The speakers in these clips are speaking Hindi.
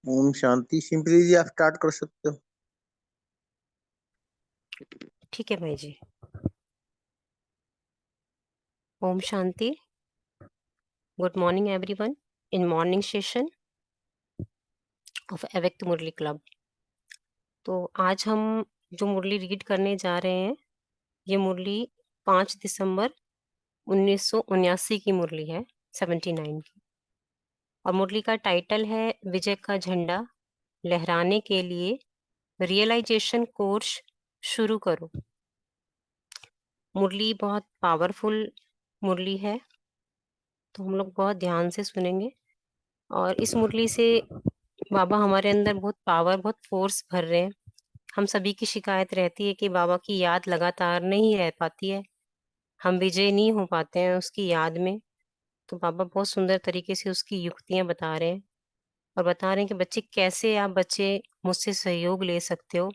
ओम शांति। सिंपली जी आप स्टार्ट कर सकते हो। ठीक है भाई ji. Om Shanti. Good morning everyone in morning session of Avyakt Murli club. तो आज हम जो मुरली रीड करने जा रहे हैं, ये मुरली 5 दिसंबर 1979 की मुरली है, 79 की। और मुरली का टाइटल है विजय का झंडा लहराने के लिए रियलाइजेशन कोर्स शुरू करो। मुरली बहुत पावरफुल मुरली है, तो हम लोग बहुत ध्यान से सुनेंगे। और इस मुरली से बाबा हमारे अंदर बहुत पावर, बहुत फोर्स भर रहे हैं। हम सभी की शिकायत रहती है कि बाबा की याद लगातार नहीं रह पाती है, हम विजय नहीं हो पाते हैं उसकी याद में। तो बाबा बहुत सुंदर तरीके से उसकी युक्तियां बता रहे हैं और बता रहे हैं कि बच्चे कैसे आप बच्चे मुझसे सहयोग ले सकते हो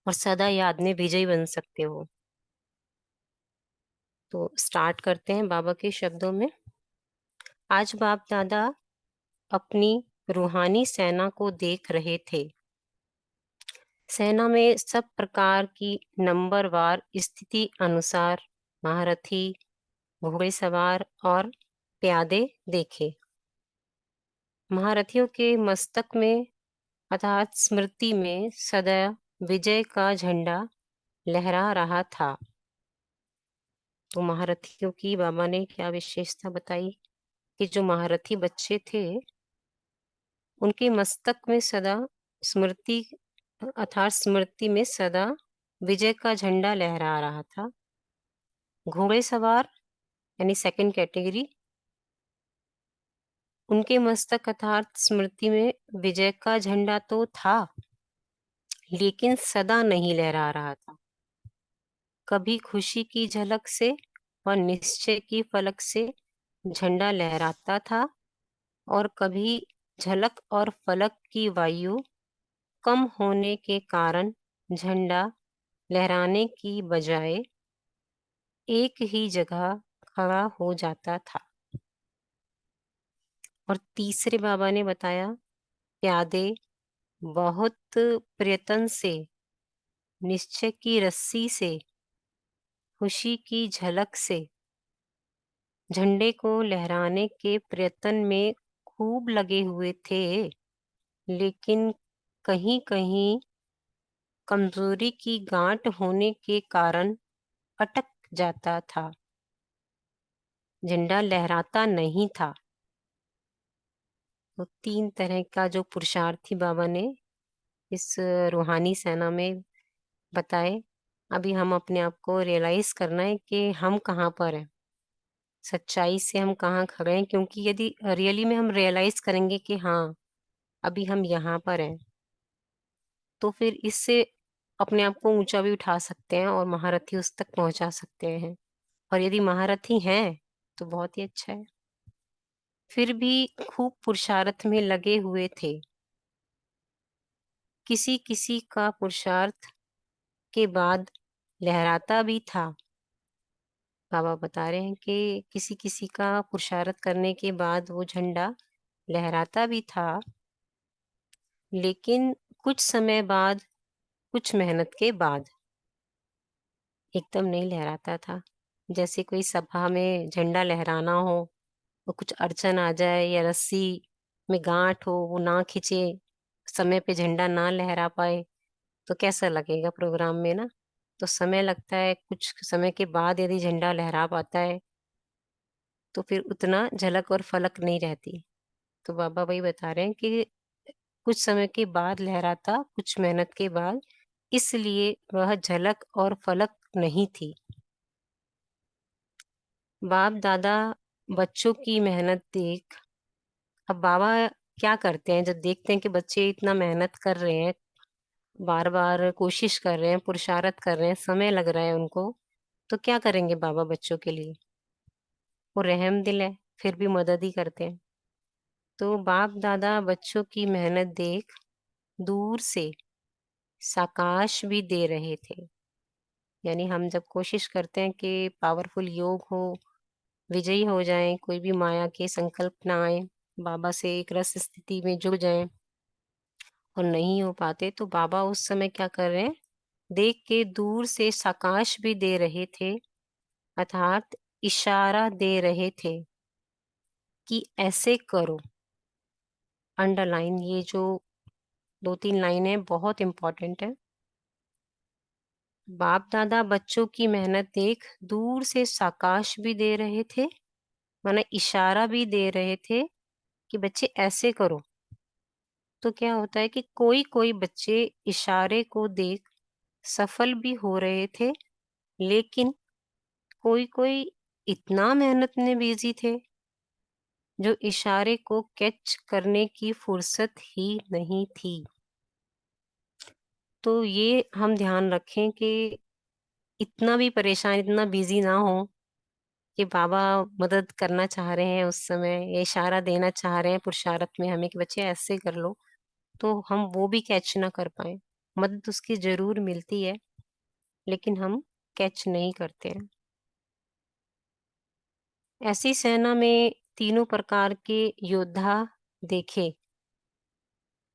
और सदा याद में विजयी बन सकते हो। तो स्टार्ट करते हैं बाबा के शब्दों में। आज बाप दादा अपनी रूहानी सेना को देख रहे थे। सेना में सब प्रकार की नंबरवार स्थिति अनुसार महारथी, घुड़सवार और प्यादे देखे। महारथियों के मस्तक में अर्थात स्मृति में सदा विजय का झंडा लहरा रहा था। तो महारथियों की बाबा ने क्या विशेषता बताई कि जो महारथी बच्चे थे उनके मस्तक में सदा स्मृति अर्थात स्मृति में सदा विजय का झंडा लहरा रहा था। घोड़ेसवार यानी सेकंड कैटेगरी, उनके मस्तक अर्थात स्मृति में विजय का झंडा तो था लेकिन सदा नहीं लहरा रहा था। कभी खुशी की झलक से और निश्चय की फलक से झंडा लहराता था और कभी झलक और फलक की वायु कम होने के कारण झंडा लहराने की बजाय एक ही जगह खड़ा हो जाता था। और तीसरे बाबा ने बताया, प्यादे बहुत प्रयत्न से, निश्चय की रस्सी से, खुशी की झलक से झंडे को लहराने के प्रयत्न में खूब लगे हुए थे, लेकिन कहीं कहीं कमजोरी की गांठ होने के कारण अटक जाता था, झंडा लहराता नहीं था। तो 3 तरह का जो पुरुषार्थी बाबा ने इस रूहानी सेना में बताए। अभी हम अपने आप को रियलाइज करना है कि हम कहाँ पर हैं, सच्चाई से हम कहाँ खड़े हैं। क्योंकि यदि रियली में हम रियलाइज करेंगे कि हाँ अभी हम यहाँ पर हैं, तो फिर इससे अपने आप को ऊंचा भी उठा सकते हैं और महारथी उस तक पहुंचा सकते हैं। और यदि महारथी हैं तो बहुत ही अच्छा है। फिर भी खूब पुरुषार्थ में लगे हुए थे। किसी किसी का पुरुषार्थ के बाद लहराता भी था। बाबा बता रहे हैं कि किसी किसी का पुरुषार्थ करने के बाद वो झंडा लहराता भी था, लेकिन कुछ समय बाद, कुछ मेहनत के बाद एकदम नहीं लहराता था। जैसे कोई सभा में झंडा लहराना हो, वो कुछ अड़चन आ जाए या रस्सी में गांठ हो, वो ना खिंचे, समय पे झंडा ना लहरा पाए, तो कैसा लगेगा प्रोग्राम में ना। तो समय लगता है, कुछ समय के बाद यदि झंडा लहरा पाता है तो फिर उतना झलक और फलक नहीं रहती। तो बाबा वही बता रहे हैं कि कुछ समय के बाद लहराता, कुछ मेहनत के बाद, इसलिए वह झलक और फलक नहीं थी। बाप दादा बच्चों की मेहनत देख, अब बाबा क्या करते हैं जब देखते हैं कि बच्चे इतना मेहनत कर रहे हैं, बार बार कोशिश कर रहे हैं, पुरुषार्थ कर रहे हैं, समय लग रहा है उनको, तो क्या करेंगे बाबा बच्चों के लिए? वो रहम दिल है, फिर भी मदद ही करते हैं। तो बाप दादा बच्चों की मेहनत देख दूर से साकाश भी दे रहे थे। यानी हम जब कोशिश करते हैं कि पावरफुल योग हो, विजयी हो जाएं, कोई भी माया के संकल्प ना आए, बाबा से एक रस स्थिति में जुड़ जाएं, और नहीं हो पाते तो बाबा उस समय क्या कर रहे हैं, देख के दूर से शाबाश भी दे रहे थे, अर्थात इशारा दे रहे थे कि ऐसे करो। अंडरलाइन ये जो 2-3 लाइनें बहुत इम्पोर्टेंट है। बाप दादा बच्चों की मेहनत देख दूर से शाबाश भी दे रहे थे, माना इशारा भी दे रहे थे कि बच्चे ऐसे करो। तो क्या होता है कि कोई-कोई बच्चे इशारे को देख सफल भी हो रहे थे, लेकिन कोई-कोई इतना मेहनत में बिज़ी थे, जो इशारे को कैच करने की फुर्सत ही नहीं थी। तो ये हम ध्यान रखें कि इतना भी परेशान, इतना बिज़ी ना हों कि बाबा मदद करना चाह रहे हैं उस समय, या इशारा देना चाह रहे हैं पुरुषार्थ में हमें कि बच्चे ऐसे कर लो, तो हम वो भी कैच ना कर पाएँ। मदद उसकी ज़रूर मिलती है, लेकिन हम कैच नहीं करते हैं। ऐसी सेना में तीनों प्रकार के योद्धा देखे,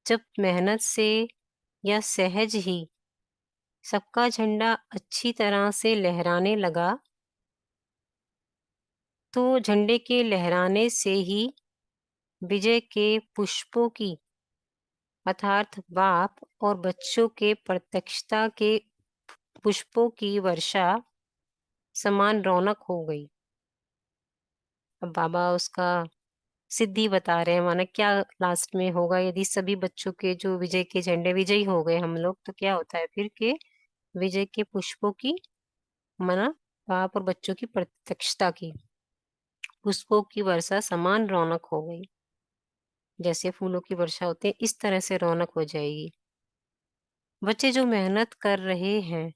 जब मेहनत से या सहज ही सबका झंडा अच्छी तरह से लहराने लगा, तो झंडे के लहराने से ही विजय के पुष्पों की, अर्थात बाप और बच्चों के प्रत्यक्षता के पुष्पों की वर्षा समान रौनक हो गई। अब बाबा उसका सिद्धि बता रहे हैं, माना क्या लास्ट में होगा यदि सभी बच्चों के जो विजय के झंडे विजयी हो गए हम लोग, तो क्या होता है फिर के विजय के पुष्पों की, माना बाप और बच्चों की प्रत्यक्षता की पुष्पों की वर्षा समान रौनक हो गई। जैसे फूलों की वर्षा होती है, इस तरह से रौनक हो जाएगी। बच्चे जो मेहनत कर रहे हैं,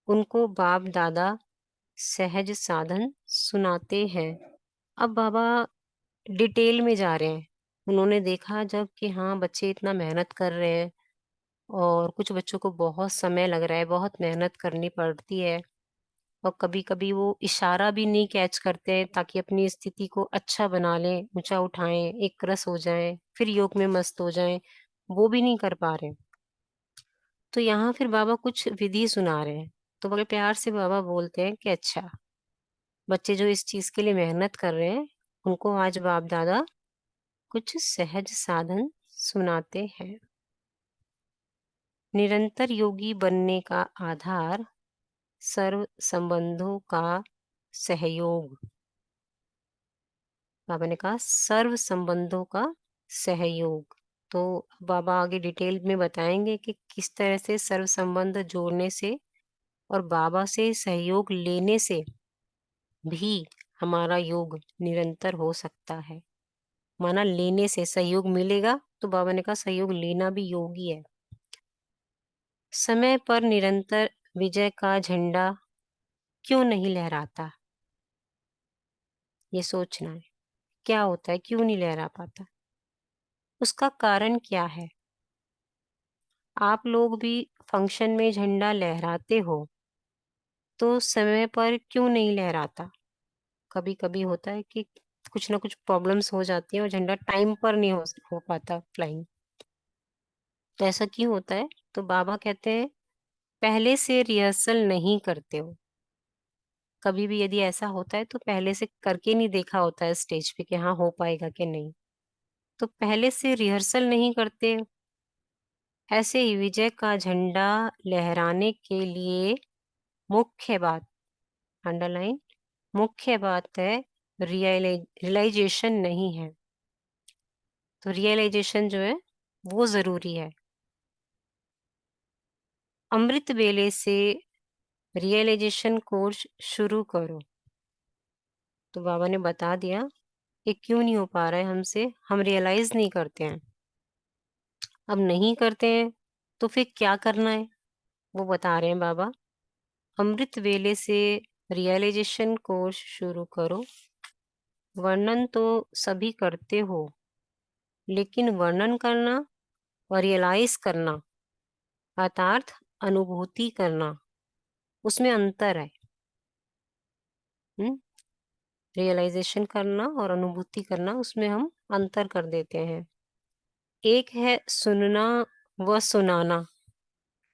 उनको बाप दादा सहज साधन सुनाते हैं। अब बाबा डिटेल में जा रहे हैं। उन्होंने देखा जब कि हाँ, बच्चे इतना मेहनत कर रहे हैं और कुछ बच्चों को बहुत समय लग रहा है, बहुत मेहनत करनी पड़ती है और कभी-कभी वो इशारा भी नहीं कैच करते हैं ताकि अपनी स्थिति को अच्छा बना लें, ऊँचा उठाएँ, एक रस हो जाएँ, फिर योग में मस्त हो जाएँ, वो भी नहीं कर पा रहे। तो यहाँ फिर बाबा कुछ विधि सुना रहे हैं। तो बड़े प्यार से बाबा बोलते हैं कि अच्छा, बच्चे जो इस चीज़ के लिए मेहनत कर रहे हैं, उनको आज बाप-दादा कुछ सहज साधन सुनाते हैं। निरंतर योगी बनने का आधार सर्व संबंधों का सहयोग। बाबा ने कहा सर्व संबंधों का सहयोग। तो बाबा आगे डिटेल में बताएंगे कि किस तरह से सर्व संबंध जोड़ने से और बाबा से सहयोग लेने से भी हमारा योग निरंतर हो सकता है। माना लेने से सहयोग मिलेगा, तो बाबा ने कहा सहयोग लेना भी योग ही है। समय पर निरंतर विजय का झंडा क्यों नहीं लहराता? ये सोचना है। क्या होता है? क्यों नहीं लहरा पाता? उसका कारण क्या है? आप लोग भी फंक्शन में झंडा लहराते हो, तो समय पर क्यों नहीं लहराता? कभी-कभी होता है कि कुछ ना कुछ प्रॉब्लम्स हो जाती हैं और झंडा टाइम पर नहीं हो पाता फ्लाइंग। तो ऐसा क्यों होता है? तो बाबा कहते हैं पहले से रिहर्सल नहीं करते हो। कभी भी यदि ऐसा होता है तो पहले से करके नहीं देखा होता है स्टेज पे कि हाँ हो पाएगा कि नहीं। तो पहले से रिहर्सल नहीं करते। ऐसे ही विजय का झंडा लहराने के लिए मुख्य बात, अंडरलाइन, मुख्य बात है रियलाइजेशन नहीं है। तो रियलाइजेशन जो है वो ज़रूरी है। अमृत वेले से रियलाइजेशन कोर्स शुरू करो। तो बाबा ने बता दिया कि क्यों नहीं हो पा रहा है हमसे, हम रियलाइज़ नहीं करते हैं। अब नहीं करते हैं, तो फिर क्या करना है? वो बता रहे हैं बाबा। अमृत वेले से रियलाइजेशन कोर्स शुरू करो। वर्णन तो सभी करते हो, लेकिन वर्णन करना और रियलाइज़ करना, अर्थात अनुभूति करना, उसमें अंतर है। हुँ? रियलाइज़ेशन करना और अनुभूति करना, उसमें हम अंतर कर देते हैं। एक है सुनना व सुनाना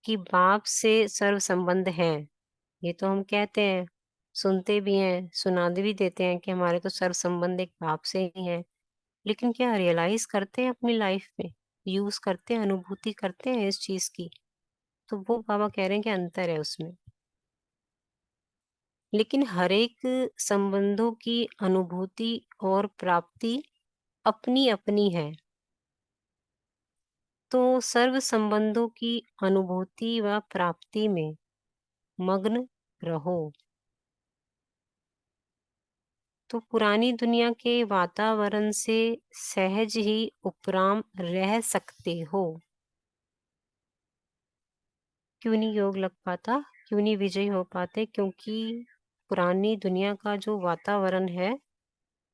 कि बाप से सर्व संबंध है। ये तो हम कहते हैं, सुनते भी हैं, सुना भी देते हैं कि हमारे तो सर्व संबंध एक बाप से ही है। लेकिन क्या रियलाइज करते हैं अपनी लाइफ में, यूज करते हैं, अनुभूति करते हैं इस चीज की? तो वो बाबा कह रहे हैं कि अंतर है उसमें। लेकिन हर एक संबंधों की अनुभूति और प्राप्ति अपनी अपनी है। तो सर्व संबंधों की अनुभूति व प्राप्ति में मग्न रहो। तो पुरानी दुनिया के वातावरण से सहज ही उपराम रह सकते हो। क्यों नहीं योग लग पाता, क्यों नहीं विजयी हो पाते? क्योंकि पुरानी दुनिया का जो वातावरण है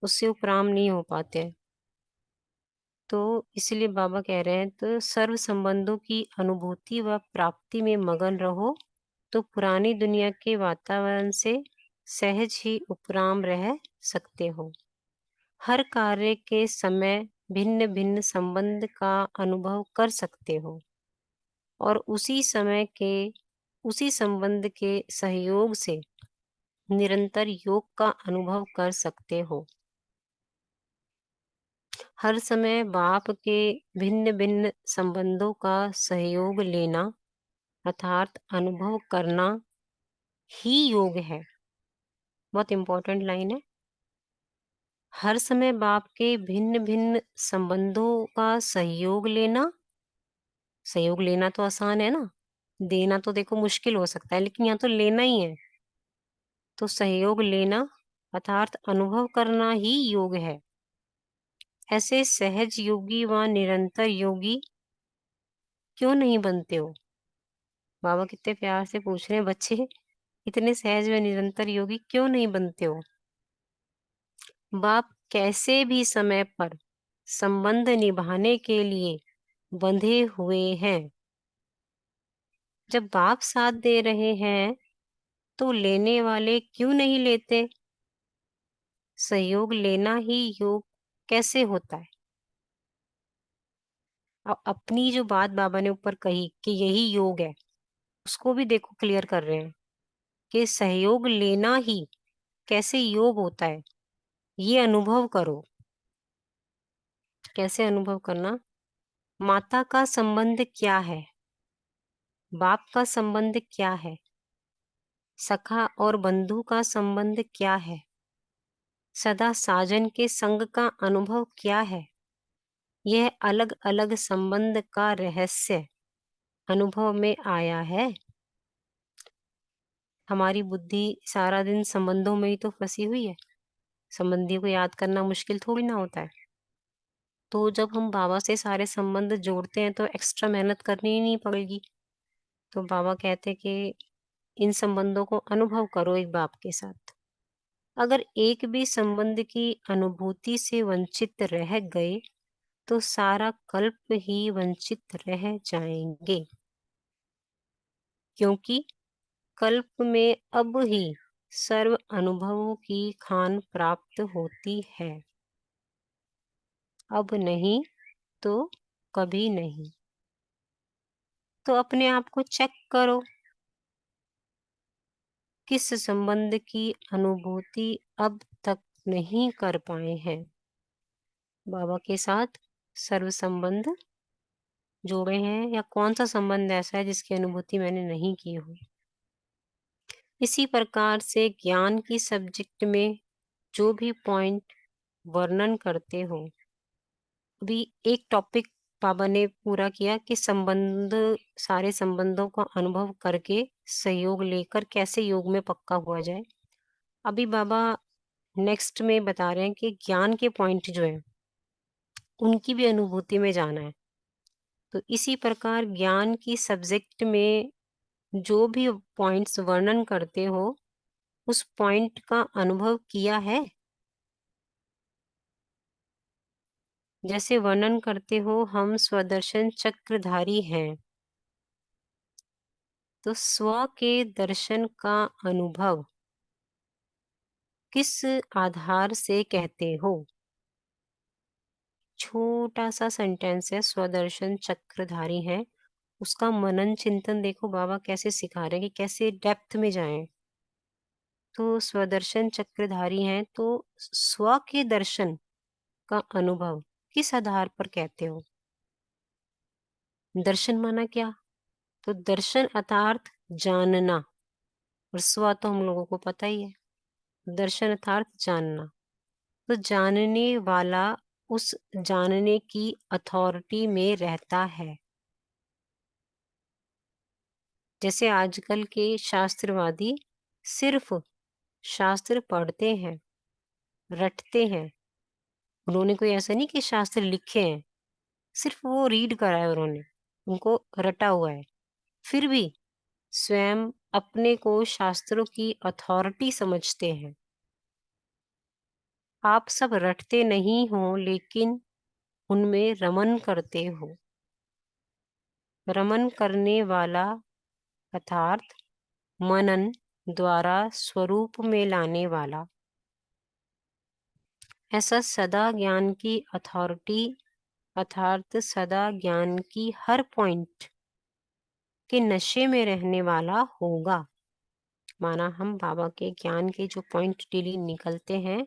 उससे उपराम नहीं हो पाते। तो इसलिए बाबा कह रहे हैं तो सर्व संबंधों की अनुभूति व प्राप्ति में मगन रहो, तो पुरानी दुनिया के वातावरण से सहज ही उपराम रह सकते हो। हर कार्य के समय भिन्न भिन्न संबंध का अनुभव कर सकते हो और उसी संबंध के सहयोग से निरंतर योग का अनुभव कर सकते हो। हर समय बाप के भिन्न भिन्न संबंधों का सहयोग लेना अर्थात अनुभव करना ही योग है। बहुत इंपॉर्टेंट लाइन है। हर समय बाप के भिन्न भिन्न संबंधों का सहयोग लेना तो आसान है ना, देना तो देखो मुश्किल हो सकता है, लेकिन यहाँ तो लेना ही है। तो सहयोग लेना अर्थात अनुभव करना ही योग है। ऐसे सहज योगी व निरंतर योगी क्यों नहीं बनते हो? बाबा कितने प्यार से पूछ रहे हैं, बच्चे इतने सहज व निरंतर योगी क्यों नहीं बनते हो? बाप कैसे भी समय पर संबंध निभाने के लिए बंधे हुए हैं। जब बाप साथ दे रहे हैं तो लेने वाले क्यों नहीं लेते? सहयोग लेना ही योग कैसे होता है? अब अपनी जो बात बाबा ने ऊपर कही कि यही योग है, उसको भी देखो क्लियर कर रहे हैं कि सहयोग लेना ही कैसे योग होता है, ये अनुभव करो। कैसे अनुभव करना? माता का संबंध क्या है, बाप का संबंध क्या है, सखा और बंधु का संबंध क्या है, सदा साजन के संग का अनुभव क्या है। यह अलग अलग संबंध का रहस्य अनुभव में आया है। हमारी बुद्धि सारा दिन संबंधों में ही तो फंसी हुई है। संबंधियों को याद करना मुश्किल थोड़ी ना होता है। तो जब हम बाबा से सारे संबंध जोड़ते हैं तो एक्स्ट्रा मेहनत करनी ही नहीं पड़ेगी। तो बाबा कहते हैं कि इन संबंधों को अनुभव करो एक बाप के साथ। अगर एक भी संबंध की अनुभूति से वंचित रह गए तो सारा कल्प ही वंचित रह जाएंगे, क्योंकि कल्प में अब ही सर्व अनुभवों की खान प्राप्त होती है। अब नहीं तो कभी नहीं। तो अपने आप को चेक करो, किस संबंध की अनुभूति अब तक नहीं कर पाए हैं। बाबा के साथ सर्व संबंध जोड़े हैं या कौन सा संबंध ऐसा है जिसकी अनुभूति मैंने नहीं की हो। इसी प्रकार से ज्ञान की सब्जेक्ट में जो भी पॉइंट वर्णन करते हो, अभी एक टॉपिक बाबा ने पूरा किया कि सारे संबंधों का अनुभव करके सहयोग लेकर कैसे योग में पक्का हुआ जाए। अभी बाबा नेक्स्ट में बता रहे हैं कि ज्ञान के पॉइंट जो है उनकी भी अनुभूति में जाना है। तो इसी प्रकार ज्ञान की सब्जेक्ट में जो भी पॉइंट्स वर्णन करते हो उस पॉइंट का अनुभव किया है। जैसे वर्णन करते हो हम स्वदर्शन चक्रधारी हैं, तो स्व के दर्शन का अनुभव किस आधार से कहते हो? छोटा सा सेंटेंस है, स्वदर्शन चक्रधारी है, उसका मनन चिंतन देखो बाबा कैसे सिखा रहे हैं कि कैसे डेप्थ में जाएं। तो स्वदर्शन चक्रधारी हैं, तो स्व के दर्शन का अनुभव किस आधार पर कहते हो? दर्शन माना क्या? तो दर्शन अर्थात जानना, और स्व तो हम लोगों को पता ही है, दर्शन अर्थात जानना। तो जानने वाला उस जानने की अथॉरिटी में रहता है। जैसे आजकल के शास्त्रवादी सिर्फ शास्त्र पढ़ते हैं, रटते हैं। उन्होंने कोई ऐसा नहीं कि शास्त्र लिखे हैं, सिर्फ वो रीड करा है उन्होंने, उनको रटा हुआ है। फिर भी स्वयं अपने को शास्त्रों की अथॉरिटी समझते हैं। आप सब रटते नहीं हो, लेकिन उनमें रमन करते हो। रमन करने वाला अर्थात मनन द्वारा स्वरूप में लाने वाला, ऐसा सदा ज्ञान की अथॉरिटी अर्थात सदा ज्ञान की हर पॉइंट के नशे में रहने वाला होगा। माना हम बाबा के ज्ञान के जो पॉइंट डेली निकलते हैं,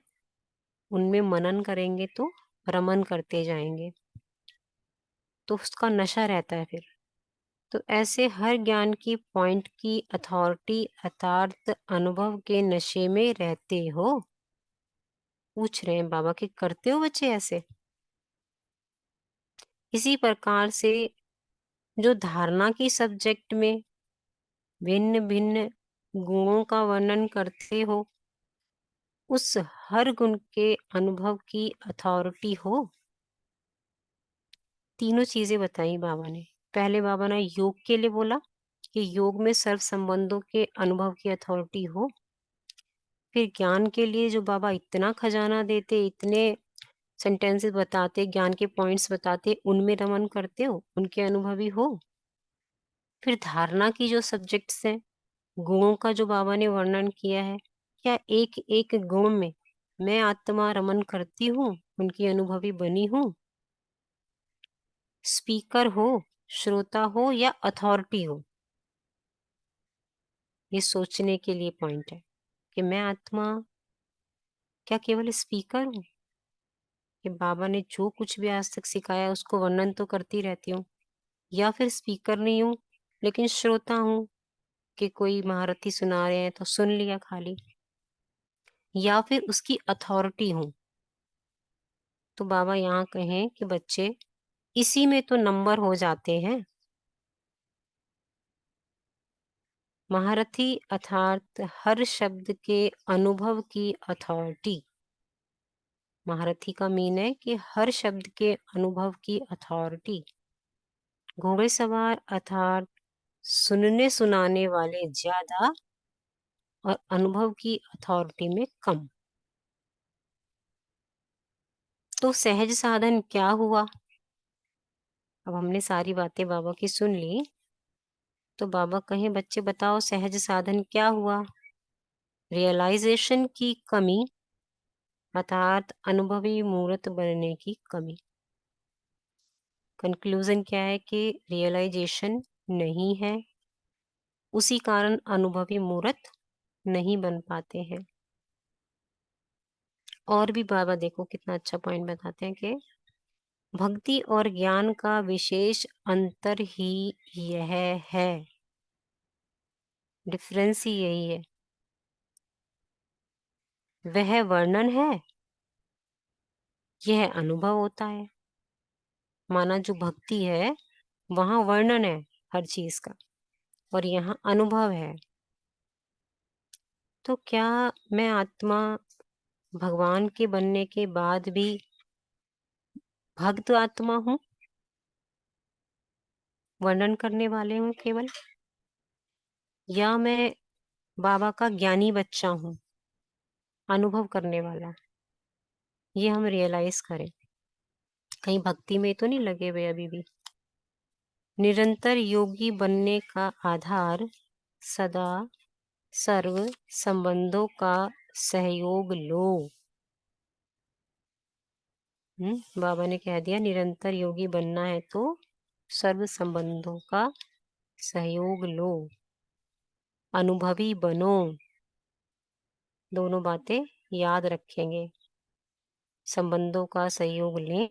उनमें मनन करेंगे तो रमन करते जाएंगे, तो उसका नशा रहता है फिर। तो ऐसे हर ज्ञान की पॉइंट की अथॉरिटी अर्थात अनुभव के नशे में रहते हो। पूछ रहे हैं बाबा कि करते हो बच्चे ऐसे? इसी प्रकार से जो धारणा की सब्जेक्ट में भिन्न भिन्न गुणों का वर्णन करते हो, उस हर गुण के अनुभव की अथॉरिटी हो। तीनों चीजें बताई बाबा ने। पहले बाबा ने योग के लिए बोला कि योग में सर्व संबंधों के अनुभव की अथॉरिटी हो। फिर ज्ञान के लिए जो बाबा इतना खजाना देते, इतने सेंटेंसेस बताते, ज्ञान के पॉइंट्स बताते, उनमें रमन करते हो, उनके अनुभवी हो। फिर धारणा की जो सब्जेक्ट्स हैं, गुणों का जो बाबा ने वर्णन किया है, क्या एक एक गुण में मैं आत्मा रमन करती हूँ, उनकी अनुभवी बनी हूँ? स्पीकर हो, श्रोता हो या अथॉरिटी हो, ये सोचने के लिए पॉइंट है कि मैं आत्मा क्या केवल स्पीकर हूँ, कि बाबा ने जो कुछ भी आज तक सिखाया उसको वर्णन तो करती रहती हूँ, या फिर स्पीकर नहीं हूँ लेकिन श्रोता हूँ कि कोई महारथी सुना रहे हैं तो सुन लिया खाली, या फिर उसकी अथॉरिटी हूँ। तो बाबा यहाँ कहें कि बच्चे इसी में तो नंबर हो जाते हैं। महारथी अर्थात हर शब्द के अनुभव की अथॉरिटी। महारथी का मीन है कि हर शब्द के अनुभव की अथॉरिटी। घोड़ेसवार अर्थात सुनने सुनाने वाले ज्यादा और अनुभव की अथॉरिटी में कम। तो सहज साधन क्या हुआ? अब हमने सारी बातें बाबा की सुन ली, तो बाबा कहें बच्चे बताओ सहज साधन क्या हुआ? रियलाइजेशन की कमी अर्थात अनुभवी मूर्त बनने की कमी। कंक्लूजन क्या है कि रियलाइजेशन नहीं है, उसी कारण अनुभवी मूर्त नहीं बन पाते हैं। और भी बाबा देखो कितना अच्छा पॉइंट बताते हैं कि भक्ति और ज्ञान का विशेष अंतर ही यह है, डिफरेंस ही यही है। वह वर्णन है, यह अनुभव होता है। माना जो भक्ति है वहां वर्णन है हर चीज का, और यहाँ अनुभव है। तो क्या मैं आत्मा भगवान के बनने के बाद भी भक्त आत्मा हूँ, वर्णन करने वाले हूँ केवल, या मैं बाबा का ज्ञानी बच्चा हूँ, अनुभव करने वाला? ये हम रियलाइज करें, कहीं भक्ति में तो नहीं लगे हुए अभी भी। निरंतर योगी बनने का आधार सदा सर्व संबंधों का सहयोग लो। बाबा ने कह दिया निरंतर योगी बनना है तो सर्व संबंधों का सहयोग लो, अनुभवी बनो। दोनों बातें याद रखेंगे। संबंधों का सहयोग लें,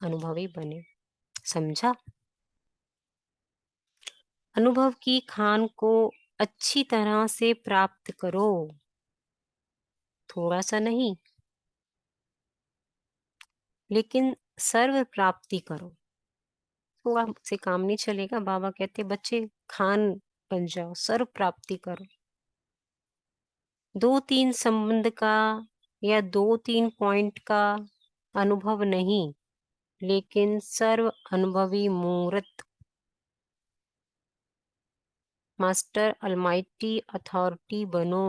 अनुभवी बने। समझा? अनुभव की खान को अच्छी तरह से प्राप्त करो, थोड़ा सा नहीं, लेकिन सर्व प्राप्ति करो। थोड़ा से काम नहीं चलेगा। बाबा कहते बच्चे खान बन जाओ, सर्व प्राप्ति करो। 2-3 संबंध का या 2-3 पॉइंट का अनुभव नहीं, लेकिन सर्व अनुभवी मूर्त, मास्टर अलमाइटी अथॉरिटी बनो।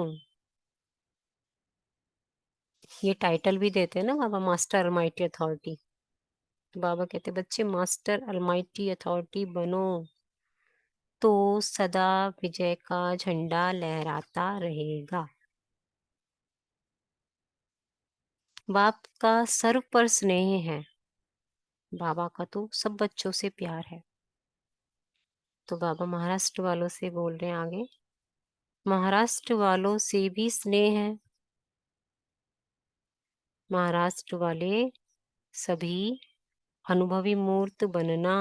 ये टाइटल भी देते हैं ना बाबा, मास्टर अलमाइटी अथॉरिटी। तो बाबा कहते बच्चे मास्टर अलमाइटी अथॉरिटी बनो तो सदा विजय का झंडा लहराता रहेगा। बाप का सर्व पर स्नेह है। बाबा का तो सब बच्चों से प्यार है। तो बाबा महाराष्ट्र वालों से बोल रहे हैं आगे, महाराष्ट्र वालों से भी स्नेह है। महाराष्ट्र वाले सभी अनुभवी मूर्त बनना,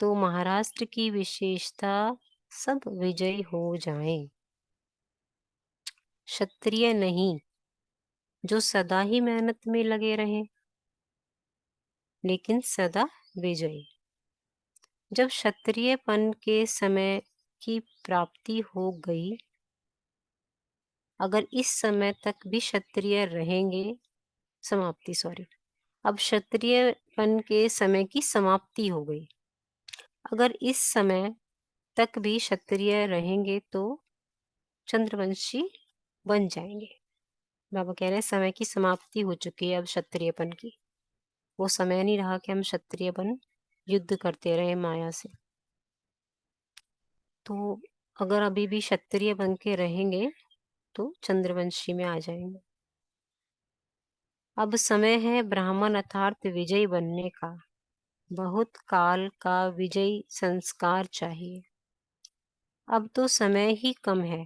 तो महाराष्ट्र की विशेषता सब विजयी हो जाएं। क्षत्रिय नहीं जो सदा ही मेहनत में लगे रहें, लेकिन सदा विजयी। जब क्षत्रियपन के समय की प्राप्ति हो गई, अगर इस समय तक भी क्षत्रिय रहेंगे, समाप्ति सॉरी, अब क्षत्रियपन के समय की समाप्ति हो गई, अगर इस समय तक भी क्षत्रिय रहेंगे तो चंद्रवंशी बन जाएंगे। बाबा कह रहे हैं समय की समाप्ति हो चुकी है अब क्षत्रियपन की। वो समय नहीं रहा कि हम क्षत्रिय बन युद्ध करते रहे माया से। तो अगर अभी भी क्षत्रिय बन के रहेंगे तो चंद्रवंशी में आ जाएंगे। अब समय है ब्राह्मण अर्थात विजयी बनने का। बहुत काल का विजयी संस्कार चाहिए। अब तो समय ही कम है,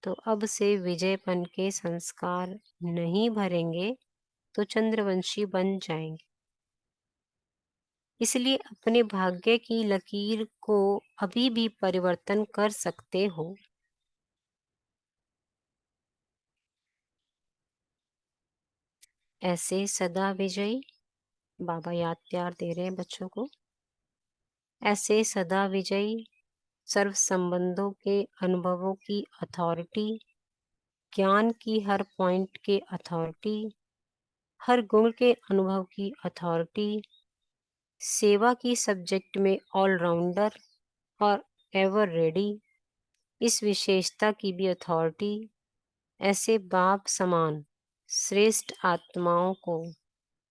तो अब से विजयपन के संस्कार नहीं भरेंगे तो चंद्रवंशी बन जाएंगे। इसलिए अपने भाग्य की लकीर को अभी भी परिवर्तन कर सकते हो। ऐसे सदा विजयी, बाबा याद प्यार दे रहे हैं बच्चों को, ऐसे सदा विजयी, सर्व संबंधों के अनुभवों की अथॉरिटी, ज्ञान की हर पॉइंट के अथॉरिटी, हर गुण के अनुभव की अथॉरिटी, सेवा की सब्जेक्ट में ऑलराउंडर और एवर रेडी, इस विशेषता की भी अथॉरिटी, ऐसे बाप समान श्रेष्ठ आत्माओं को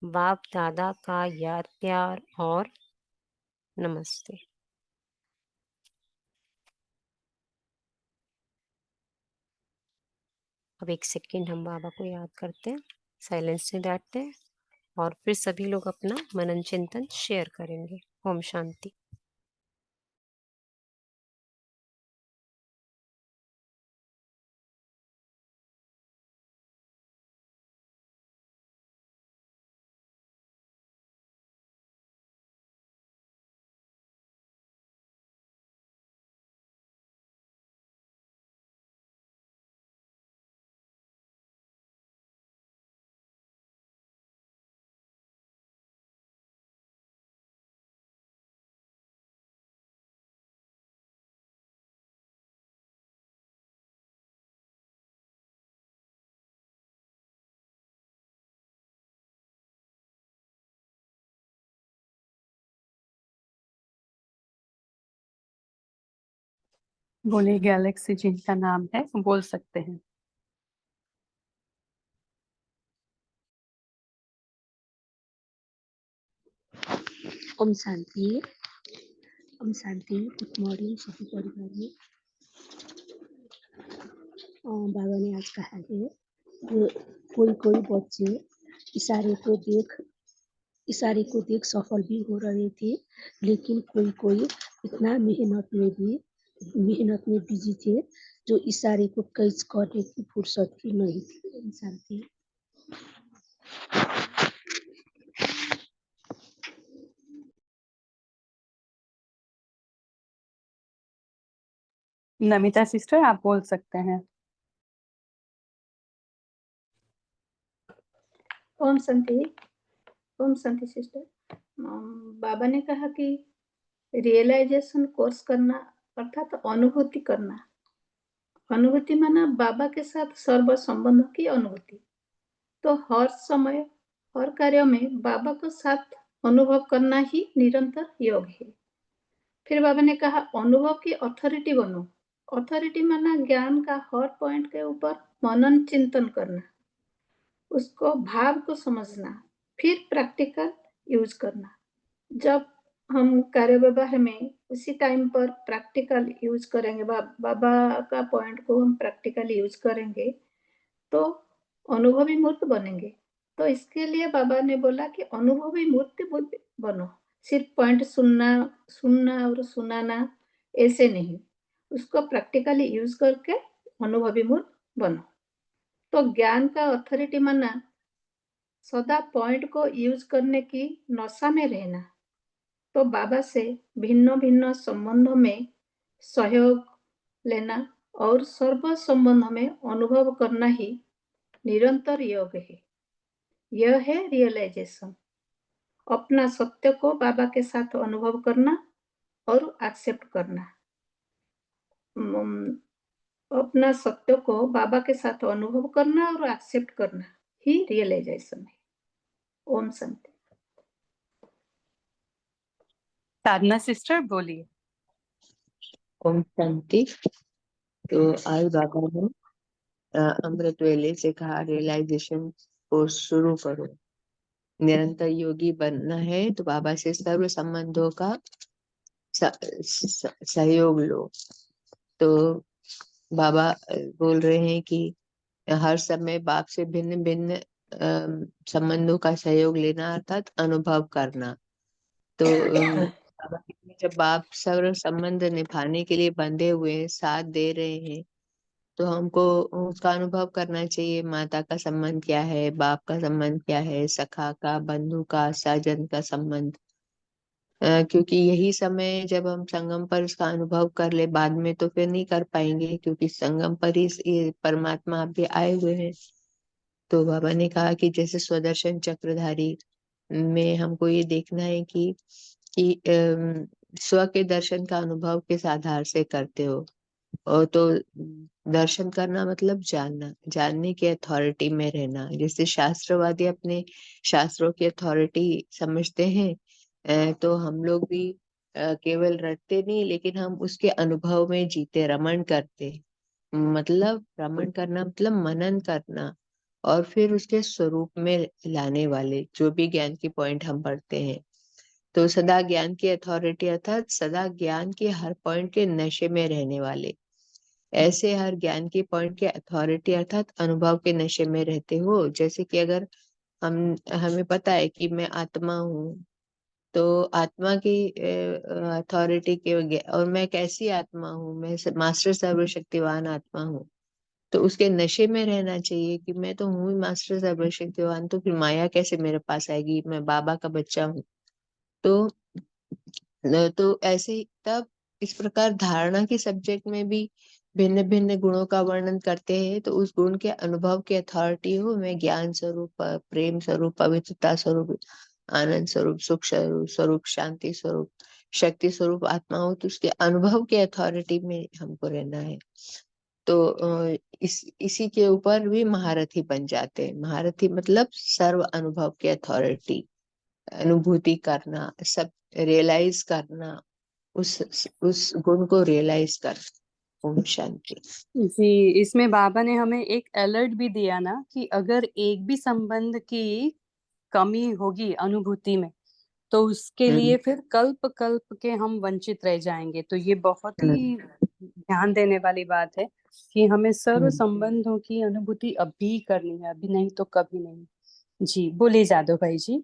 बाप दादा का याद प्यार और नमस्ते। अब एक सेकेंड हम बाबा को याद करते हैं, साइलेंस में बैठते हैं और फिर सभी लोग अपना मनन चिंतन शेयर करेंगे। ओम शांति। बोले गैलेक्सी जिनका नाम है वो बोल सकते हैं। ओम शांति। ओम शांति। गुड मॉर्निंग सभी परिवार में। बाबा ने आज कहा है कि कोई कोई बच्चे इशारे को देख सफल भी हो रहे थे, लेकिन कोई इतना मेहनत में बिजी थे जो इशारे को कैच करने की फुर्सत भी नहीं थी। इंसान थे। नमिता सिस्टर, आप बोल सकते हैं। ओम शांति सिस्टर। बाबा ने कहा कि रियलाइजेशन कोर्स करना अर्थात अनुभूति करना। अनुभूति माना बाबा के साथ सर्व संबंधों की अनुभूति। तो हर समय हर कार्य में बाबा को साथ अनुभव करना ही निरंतर योग है। फिर बाबा ने कहा अनुभव की अथॉरिटी बनो। अथॉरिटी माना ज्ञान का हर पॉइंट के ऊपर मनन चिंतन करना, उसको भाव को समझना, फिर प्रैक्टिकल यूज करना। जब हम कार्य व्यवहार में उसी टाइम पर प्रैक्टिकल यूज करेंगे, बाबा का पॉइंट को हम प्रैक्टिकल यूज करेंगे तो अनुभवी मूर्त बनेंगे। तो इसके लिए बाबा ने बोला कि अनुभवी मूर्ति बनो। सिर्फ पॉइंट सुनना और सुनाना ऐसे नहीं, उसको प्रैक्टिकली यूज करके अनुभवी मूर्त बनो। तो ज्ञान का अथॉरिटी माना सदा पॉइंट को यूज करने की नशा में रहना। तो बाबा से भिन्न भिन्न संबंधों में सहयोग लेना और सर्व संबंधों में अनुभव करना ही निरंतर योग है। यह है रियलाइजेशन। अपना सत्य को बाबा के साथ अनुभव करना और एक्सेप्ट करना। अपना सत्य को बाबा के साथ अनुभव करना और एक्सेप्ट करना ही रियलाइजेशन है। ओम शांति। साधना सिस्टर बोलिए। ओम शांति। तो आज बाबा ने अमृत वेले से कहा रियलाइजेशन को शुरू करो। निरंतर योगी बनना है तो बाबा से सर्व संबंधों का सहयोग लो। तो बाबा बोल रहे हैं कि हर समय बाप से भिन्न भिन्न संबंधों का सहयोग लेना अर्थात अनुभव करना। तो बाबा कहते हैं, जब बाप सर्व संबंध निभाने के लिए बंधे हुए हैं, साथ दे रहे हैं, तो हमको उसका अनुभव करना चाहिए। माता का संबंध क्या है, बाप का संबंध क्या है, सखा का, बंधु का, साजन का संबंध। क्योंकि यही समय जब हम संगम पर उसका अनुभव कर ले, बाद में तो फिर नहीं कर पाएंगे, क्योंकि संगम पर ही ये परमात्मा आप भी आए हुए हैं। तो बाबा ने कहा कि जैसे स्वदर्शन चक्रधारी में हमको ये देखना है कि स्व के दर्शन का अनुभव किस आधार से करते हो। और तो दर्शन करना मतलब जानना, जानने की अथॉरिटी में रहना। जैसे शास्त्रवादी अपने शास्त्रों की अथॉरिटी समझते हैं, तो हम लोग भी केवल रटते नहीं, लेकिन हम उसके अनुभव में जीते, रमण करते। मतलब रमण करना मतलब मनन करना और फिर उसके स्वरूप में लाने वाले जो भी ज्ञान की पॉइंट हम पढ़ते हैं। तो सदा ज्ञान की अथॉरिटी अर्थात सदा ज्ञान के हर पॉइंट के नशे में रहने वाले। ऐसे हर ज्ञान के पॉइंट के अथॉरिटी अर्थात अनुभव के नशे में रहते हो। जैसे कि अगर हमें पता है कि मैं आत्मा हूँ, तो आत्मा की अथॉरिटी के, और मैं कैसी आत्मा हूँ, मैं मास्टर सर्वशक्तिवान आत्मा हूँ, तो उसके नशे में रहना चाहिए कि मैं तो हूँ मास्टर सर्वशक्तिवान, तो फिर माया कैसे मेरे पास आएगी, मैं बाबा का बच्चा हूँ। तो ऐसे ही तब इस प्रकार धारणा के सब्जेक्ट में भी भिन्न भिन्न गुणों का वर्णन करते हैं। तो उस गुण के अनुभव की अथॉरिटी हो, मैं ज्ञान स्वरूप, प्रेम स्वरूप, पवित्रता स्वरूप, आनंद स्वरूप, सुख स्वरूप, शांति स्वरूप, शक्ति स्वरूप आत्मा हो, तो उसके अनुभव के अथॉरिटी में हमको रहना है। तो इसी के ऊपर भी महारथी बन जाते हैं। महारथी मतलब सर्व अनुभव की अथॉरिटी, अनुभूति करना, सब रियलाइज करना, उस गुण को रियलाइज कर। ओम शांति। जी, इसमें बाबा ने हमें एक अलर्ट भी दिया ना कि अगर एक भी संबंध की कमी होगी अनुभूति में, तो उसके लिए फिर कल्प कल्प के हम वंचित रह जाएंगे। तो ये बहुत ही ध्यान देने वाली बात है कि हमें सर्व संबंधों की अनुभूति अभी करनी है, अभी नहीं तो कभी नहीं। जी बोलिए जादव भाई जी।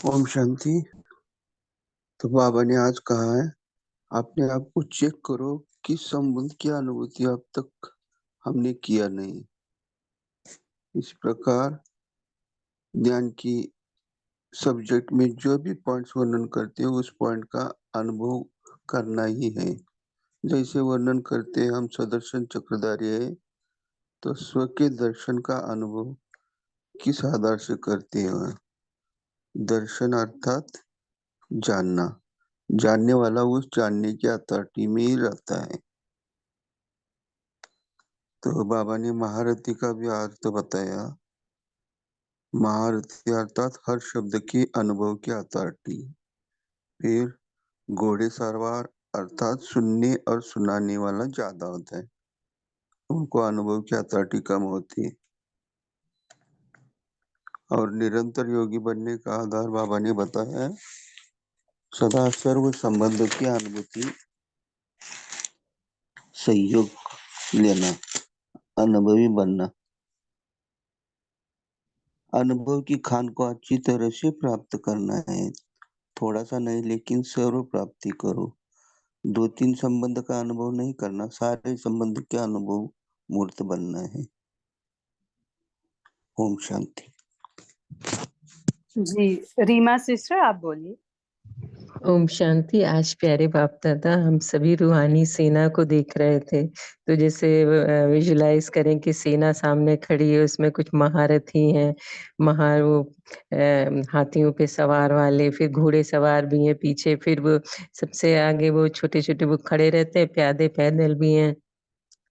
ओम शांति। तो बाबा ने आज कहा है अपने आप को चेक करो कि संबंध की अनुभूति अब तक हमने किया नहीं। इस प्रकार ध्यान की सब्जेक्ट में जो भी पॉइंट्स वर्णन करते हो उस पॉइंट का अनुभव करना ही है। जैसे वर्णन करते हैं हम सदर्शन चक्रधारी है, तो स्व के दर्शन का अनुभव किस आधार से करते हैं? दर्शन अर्थात जानना, जानने वाला उस जानने की अथॉरिटी में ही रहता है। तो बाबा ने महारथी का भी अर्थ बताया। महारथी अर्थात हर शब्द के अनुभव की अथॉरिटी। फिर घोड़े सवार अर्थात सुनने और सुनाने वाला ज्यादा होता है, उनको अनुभव की अथॉरिटी कम होती है। और निरंतर योगी बनने का आधार बाबा ने बताया सदा सर्व संबंध की अनुभूति, सहयोग लेना, अनुभवी बनना। अनुभव की खान को अच्छी तरह से प्राप्त करना है, थोड़ा सा नहीं लेकिन सर्व प्राप्ति करो। 2-3 संबंध का अनुभव नहीं करना, सारे संबंध के अनुभव मूर्त बनना है। ओम शांति। जी रीमा सिस्टर आप बोलिए। ओम शांति। आज प्यारे बाप दादा हम सभी रूहानी सेना को देख रहे थे, तो जैसे विजुलाइज करें कि सेना सामने खड़ी है, उसमें कुछ महारथी हैं, हाथियों पे सवार वाले, फिर घोड़े सवार भी हैं पीछे, फिर वो सबसे आगे वो छोटे छोटे वो खड़े रहते हैं, प्यादे पैदल भी हैं।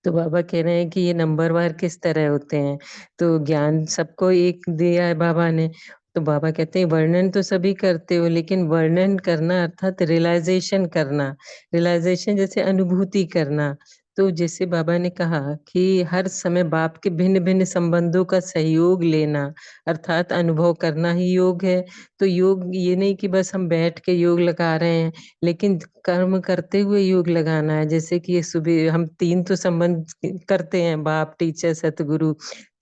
तो बाबा कह रहे हैं कि ये नंबरवार किस तरह होते हैं, तो ज्ञान सबको एक दिया है बाबा ने। तो बाबा कहते हैं वर्णन तो सभी करते हो, लेकिन वर्णन करना अर्थात रियलाइजेशन करना, रियलाइजेशन जैसे अनुभूति करना। तो जैसे बाबा ने कहा कि हर समय बाप के भिन्न भिन्न संबंधों का सहयोग लेना अर्थात अनुभव करना ही योग है। तो योग ये नहीं कि बस हम बैठ के योग लगा रहे हैं, लेकिन कर्म करते हुए योग लगाना है। जैसे कि ये सुबह हम 3 तो संबंध करते हैं, बाप, टीचर, सतगुरु।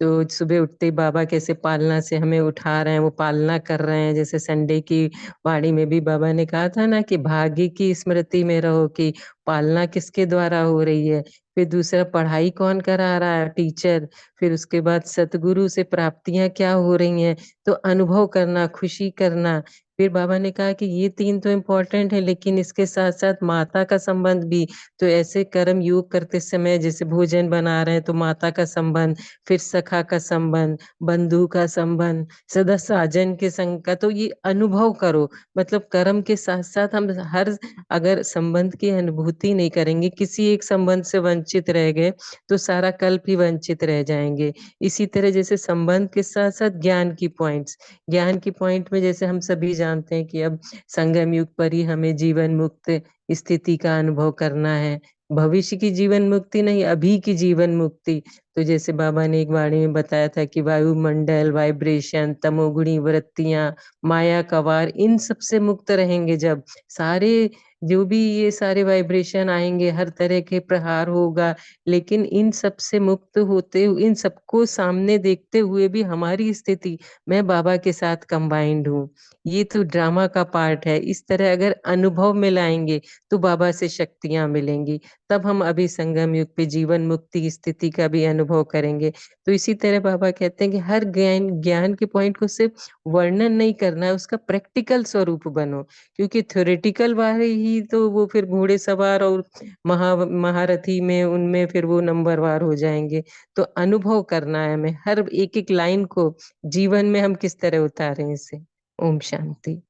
तो सुबह उठते ही बाबा कैसे पालना से हमें उठा रहे हैं, वो पालना कर रहे हैं। जैसे संडे की वाणी में भी बाबा ने कहा था ना कि भाग्य की स्मृति में रहो, कि पालना किसके द्वारा हो रही है। फिर दूसरा पढ़ाई कौन करा रहा है, टीचर। फिर उसके बाद सतगुरु से प्राप्तियां क्या हो रही हैं, तो अनुभव करना, खुशी करना। फिर बाबा ने कहा कि ये 3 तो इम्पोर्टेंट है, लेकिन इसके साथ साथ माता का संबंध भी। तो ऐसे कर्म योग करते समय जैसे भोजन बना रहे हैं तो माता का संबंध, फिर सखा का संबंध, बंधु का संबंध, सदा साजन के संग का। तो ये अनुभव करो, मतलब कर्म के साथ साथ हम हर अगर संबंध की अनुभूति नहीं करेंगे, किसी एक संबंध से वंचित रह गए तो सारा कल्प ही वंचित रह जाएंगे। इसी तरह जैसे संबंध के साथ साथ ज्ञान की पॉइंट्स, ज्ञान की पॉइंट में जैसे हम सभी जानते हैं कि अब संगम युग पर ही हमें जीवन मुक्त स्थिति का अनुभव करना है, भविष्य की जीवन मुक्ति नहीं, अभी की जीवन मुक्ति। तो जैसे बाबा ने एक वाणी में बताया था कि वायुमंडल, वाइब्रेशन, तमोगुणी वृत्तियां, माया का वार, इन सब से मुक्त रहेंगे जब सारे जो भी ये सारे वाइब्रेशन आएंगे, हर तरह के प्रहार होगा, लेकिन इन सब से मुक्त होते, इन सबको सामने देखते हुए भी हमारी स्थिति, मैं बाबा के साथ कंबाइंड हूँ। ये तो ड्रामा का पार्ट है। इस तरह अगर अनुभव में लाएंगे तो बाबा से शक्तियां मिलेंगी, तब हम अभी संगम युग पे जीवन मुक्ति की स्थिति का भी अनुभव करेंगे। तो इसी तरह बाबा कहते हैं कि हर ज्ञान ज्ञान के पॉइंट को सिर्फ वर्णन नहीं करना है, उसका प्रैक्टिकल स्वरूप बनो। क्योंकि थ्योरेटिकल वाले ही तो वो फिर घोड़े सवार और महारथी में उनमें फिर वो नंबरवार हो जाएंगे। तो अनुभव करना है हमें, हर एक एक लाइन को जीवन में हम किस तरह उतारें इसे। ओम शांति।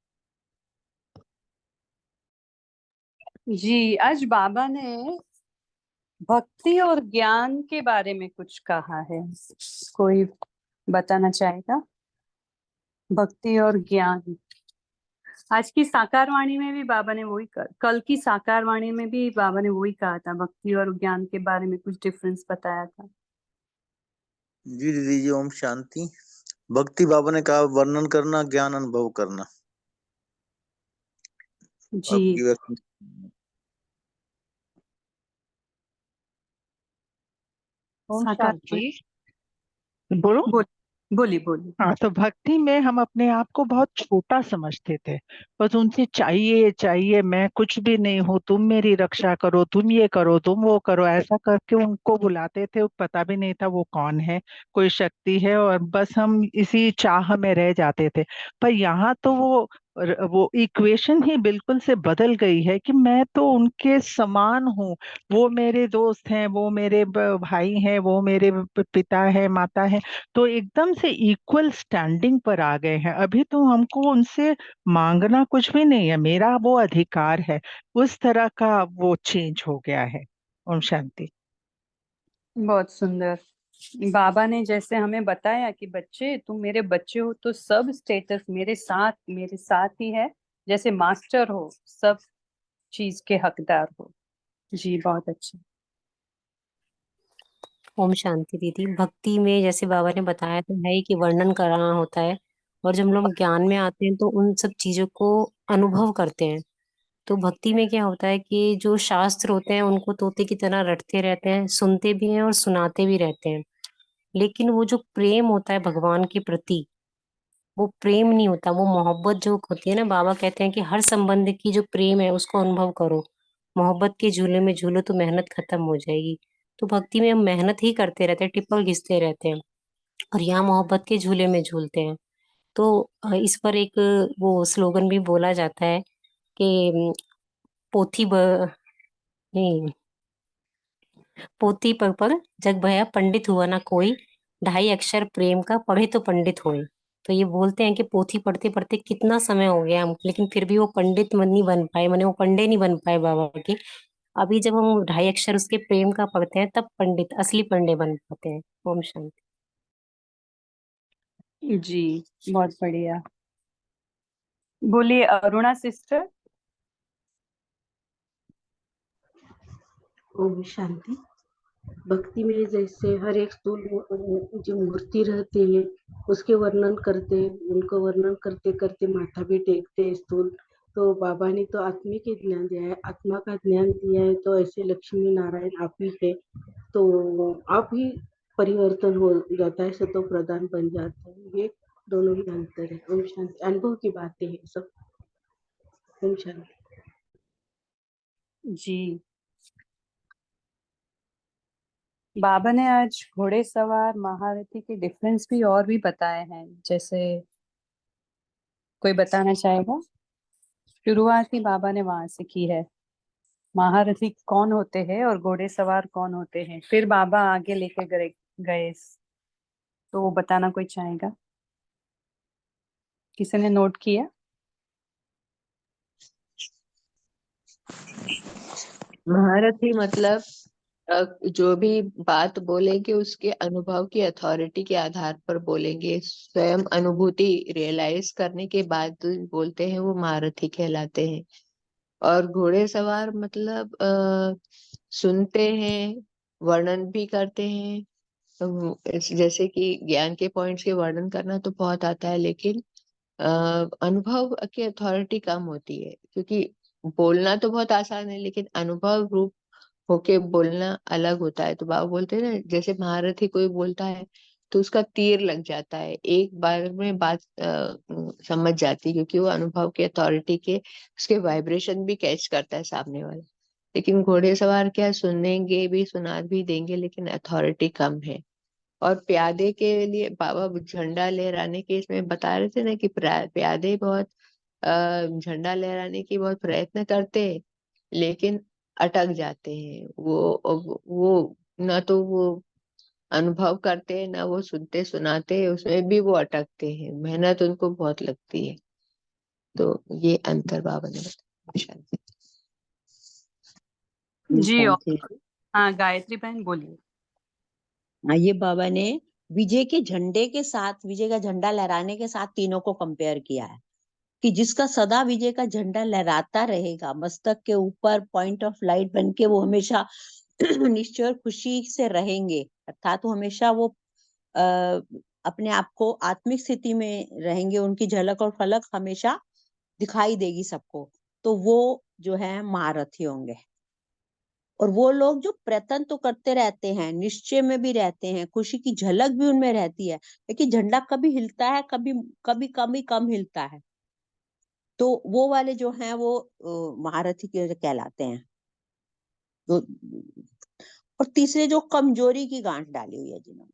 जी आज बाबा ने भक्ति और ज्ञान के बारे में कुछ कहा है, कोई बताना चाहेगा? भक्ति और ज्ञान आज की साकार वाणी में भी बाबा ने वही कल की साकार वाणी में भी बाबा ने वही कहा था, भक्ति और ज्ञान के बारे में कुछ डिफरेंस बताया था। जी दीदी जी, ओम शांति। भक्ति बाबा ने कहा वर्णन करना, ज्ञान अनुभव करना। जी आपकी ओम साकार शांति। बोलो। बोलिए बोलिए। हाँ, तो भक्ति में हम अपने आप को बहुत छोटा समझते थे। बस उनसे चाहिए चाहिए, मैं कुछ भी नहीं हूँ, तुम मेरी रक्षा करो, तुम ये करो, तुम वो करो, ऐसा करके उनको बुलाते थे। पता भी नहीं था वो कौन है, कोई शक्ति है, और बस हम इसी चाह में रह जाते थे। पर यहाँ तो वो इक्वेशन ही बिल्कुल से बदल गई है कि मैं तो उनके समान हूँ। वो मेरे दोस्त हैं, वो मेरे भाई हैं, वो मेरे पिता है, माता है। तो एकदम से इक्वल स्टैंडिंग पर आ गए हैं। अभी तो हमको उनसे मांगना कुछ भी नहीं है, मेरा वो अधिकार है। उस तरह का वो चेंज हो गया है। ओम शांति। बहुत सुंदर। बाबा ने जैसे हमें बताया कि बच्चे तुम मेरे बच्चे हो तो सब स्टेटस मेरे साथ ही है, जैसे मास्टर हो सब चीज के हकदार हो। जी बहुत अच्छा। ओम शांति दीदी। भक्ति में जैसे बाबा ने बताया तो है ही कि वर्णन कराना होता है, और जब हम लोग ज्ञान में आते हैं तो उन सब चीजों को अनुभव करते हैं। तो भक्ति में क्या होता है कि जो शास्त्र होते हैं उनको तोते की तरह रटते रहते हैं, सुनते भी हैं और सुनाते भी रहते हैं। लेकिन वो जो प्रेम होता है भगवान के प्रति, वो प्रेम नहीं होता, वो मोहब्बत जो होती है ना। बाबा कहते हैं कि हर संबंध की जो प्रेम है उसको अनुभव करो, मोहब्बत के झूले में झूलो तो मेहनत खत्म हो जाएगी। तो भक्ति में हम मेहनत ही करते रहते हैं, टिप्पल घिसते रहते हैं, और यहाँ मोहब्बत के झूले में झूलते हैं। तो इस पर एक वो स्लोगन भी बोला जाता है कि पोथी नहीं, पोती पर जग भया पंडित हुआ ना कोई, 2.5 अक्षर प्रेम का पढ़े तो पंडित होए। तो ये बोलते हैं कि पोथी पढ़ते पढ़ते कितना समय हो गया हम, लेकिन फिर भी वो पंडित मन नहीं बन पाए, माने वो पंडे नहीं बन पाए बाबा के। अभी जब हम 2.5 अक्षर उसके प्रेम का पढ़ते हैं तब पंडित, असली पंडे बन पाते हैं। ओम शांति। जी बहुत बढ़िया। बोलिए अरुणा सिस्टर। ओम शांति। भक्ति में जैसे हर एक स्थूल जो मूर्ति रहते हैं उसके वर्णन करते हैं, उनको वर्णन करते करते माथा भी टेकते हैं स्थूल। तो बाबा ने तो आत्मिक ही ज्ञान दिया है, आत्मा का ज्ञान दिया है, तो ऐसे लक्ष्मी नारायण आप ही है, तो आप ही परिवर्तन हो जाता है, सतो प्रधान बन जाता है। ये दोनों ही अंतर है। ओम शांति। अनुभव की बातें हैं सब। ओम शांति। जी बाबा ने आज घोड़े सवार महारथी के डिफरेंस भी और भी बताए हैं। जैसे कोई बताना चाहेगा? शुरुआत ही बाबा ने वहां से की है, महारथी कौन होते हैं और घोड़े सवार कौन होते हैं, फिर बाबा आगे लेके गए। तो वो बताना कोई चाहेगा? किसी ने नोट किया? महारथी मतलब जो भी बात बोलेंगे उसके अनुभव की अथॉरिटी के आधार पर बोलेंगे, स्वयं अनुभूति रियलाइज करने के बाद बोलते हैं, वो महारथी कहलाते हैं। और घोड़े सवार मतलब सुनते हैं, वर्णन भी करते हैं। जैसे कि ज्ञान के पॉइंट्स के वर्णन करना तो बहुत आता है, लेकिन अनुभव की अथॉरिटी कम होती है, क्योंकि बोलना तो बहुत आसान है लेकिन अनुभव रूप होके बोलना अलग होता है। तो बाबा बोलते हैं ना, जैसे महारथी कोई बोलता है तो उसका तीर लग जाता है, एक बार में बात समझ जाती है, क्योंकि वो अनुभव के अथॉरिटी के उसके वाइब्रेशन भी कैच करता है सामने वाला। लेकिन घोड़े सवार क्या, सुनेंगे भी, सुना भी देंगे, लेकिन अथॉरिटी कम है। और प्यादे के लिए बाबा झंडा लहराने के इसमें बता रहे थे ना कि प्यादे बहुत झंडा लहराने की बहुत प्रयत्न करते हैं, लेकिन अटक जाते हैं। वो ना तो वो अनुभव करते हैं, ना वो सुनते सुनाते हैं, उसमें भी वो अटकते हैं, मेहनत उनको बहुत लगती है। तो ये अंतर बाबा ने बताया। शांति। जी और शांति। हाँ गायत्री बहन बोलिए। ये बाबा ने विजय के झंडे के साथ, विजय का झंडा लहराने के साथ तीनों को कंपेयर किया है कि जिसका सदा विजय का झंडा लहराता रहेगा मस्तक के ऊपर पॉइंट ऑफ लाइट बन के, वो हमेशा निश्चय और खुशी से रहेंगे, अर्थात वो हमेशा वो अपने आप को आत्मिक स्थिति में रहेंगे, उनकी झलक और फलक हमेशा दिखाई देगी सबको। तो वो जो है महारथी होंगे। और वो लोग जो प्रयत्न तो करते रहते हैं, निश्चय में भी रहते हैं, खुशी की झलक भी उनमें रहती है, लेकिन झंडा कभी हिलता है, कभी कभी कम हिलता है। तो वो वाले जो हैं वो महारथी के कहलाते हैं। तो और तीसरे जो कमजोरी की गांठ डाली हुई है, जिन्होंने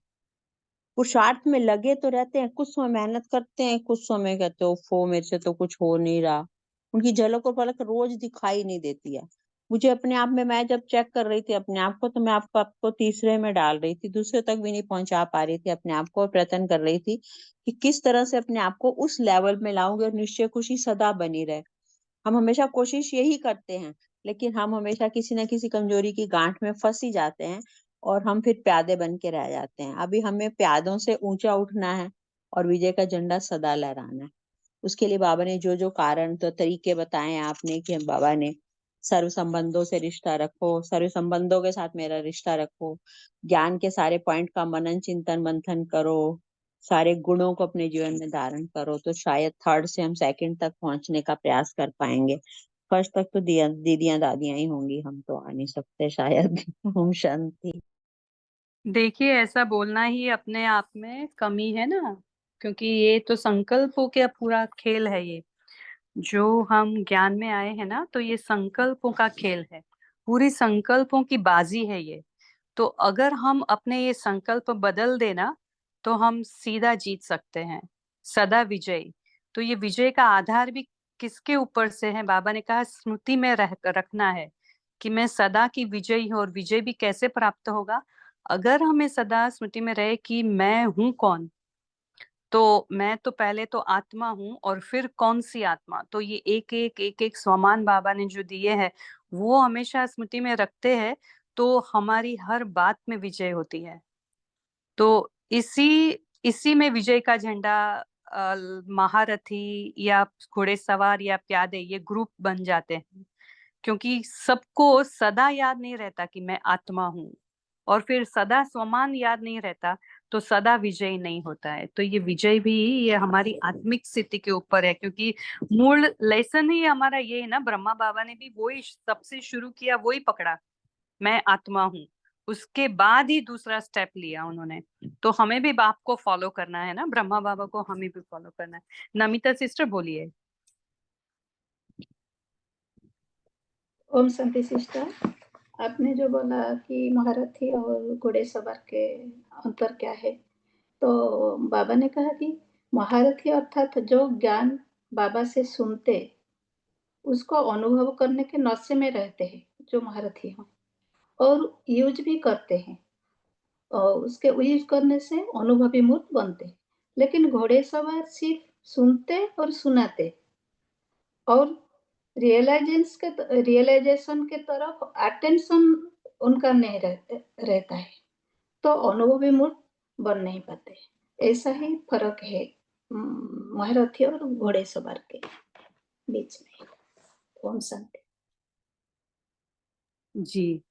पुरुषार्थ में लगे तो रहते हैं, कुछ समय मेहनत करते हैं, कुछ समय कहते हो फो मेरे से तो कुछ हो नहीं रहा, उनकी झलक और पलक रोज दिखाई नहीं देती है। मुझे अपने आप में, मैं जब चेक कर रही थी अपने आप को, तो मैं आपको तीसरे में डाल रही थी, दूसरे तक भी नहीं पहुंचा पा रही थी अपने आप को, और प्रयत्न कर रही थी कि किस तरह से अपने आप को उस लेवल में लाऊंगी और निश्चय खुशी सदा बनी रहे। हम हमेशा कोशिश यही करते हैं, लेकिन हम हमेशा किसी न किसी कमजोरी की गांठ में फंस ही जाते हैं और हम फिर प्यादे बन के रह जाते हैं। अभी हमें प्यादों से ऊंचा उठना है और विजय का झंडा सदा लहराना है। उसके लिए बाबा ने जो जो कारण तो तरीके बताए हैं आपने, कि बाबा ने सर्व संबंधों से रिश्ता रखो, सर्व संबंधों के साथ मेरा रिश्ता रखो, ज्ञान के सारे पॉइंट का मनन चिंतन मंथन करो, सारे गुणों को अपने जीवन में धारण करो, तो शायद थर्ड से हम सेकंड तक पहुंचने का प्रयास कर पाएंगे। फर्स्ट तक तो दीदियां दादियां ही होंगी, हम तो आ नहीं सकते शायद। ओम शांति। देखिए, ऐसा बोलना ही अपने आप में कमी है ना, क्योंकि ये तो संकल्पों का पूरा खेल है। ये जो हम ज्ञान में आए हैं ना, तो ये संकल्पों का खेल है, पूरी संकल्पों की बाजी है ये। तो अगर हम अपने ये संकल्प बदल देना, तो हम सीधा जीत सकते हैं, सदा विजयी। तो ये विजय का आधार भी किसके ऊपर से है? बाबा ने कहा स्मृति में रखना है कि मैं सदा की विजयी हूँ। और विजय भी कैसे प्राप्त होगा? अगर हमें सदा स्मृति में रहे कि मैं हूँ कौन, तो मैं तो पहले तो आत्मा हूँ, और फिर कौन सी आत्मा। तो ये एक एक स्वमान बाबा ने जो दिए हैं, वो हमेशा स्मृति में रखते हैं, तो हमारी हर बात में विजय होती है। तो इसी में विजय का झंडा, महारथी या घुड़सवार या प्यादे, ये ग्रुप बन जाते हैं। क्योंकि सबको सदा याद नहीं रहता कि मैं आत्मा हूँ, और फिर सदा स्वमान याद नहीं रहता, तो सदा विजय नहीं होता है। तो ये विजय भी ये हमारी आत्मिक स्थिति के ऊपर है, क्योंकि मूल लेसन ही हमारा ये है ना। ब्रह्मा बाबा ने भी वही सबसे शुरू किया, वही पकड़ा, मैं आत्मा हूँ। उसके बाद ही दूसरा स्टेप लिया उन्होंने। तो हमें भी बाप को फॉलो करना है ना, ब्रह्मा बाबा को हमें भी फॉलो करना है। नमिता सिस्टर बोलिए। ओम शांति सिस्टर, आपने जो बोला कि महारथी और घुड़सवार के अंतर क्या है, तो बाबा ने कहा कि महारथी अर्थात जो ज्ञान बाबा से सुनते, उसको अनुभव करने के नशे में रहते हैं, जो महारथी हैं, और यूज भी करते हैं, और उसके यूज करने से अनुभवी मूर्त बनते। लेकिन घोड़ेसवार सिर्फ सुनते और सुनाते, और रियलाइजेशन के तरफ अटेंशन उनका नहीं रहता है, तो अनुभवी मूर्त बन नहीं पाते। ऐसा ही फर्क है महारथी और घोड़ेसवार के बीच में। ओम शांति। जी,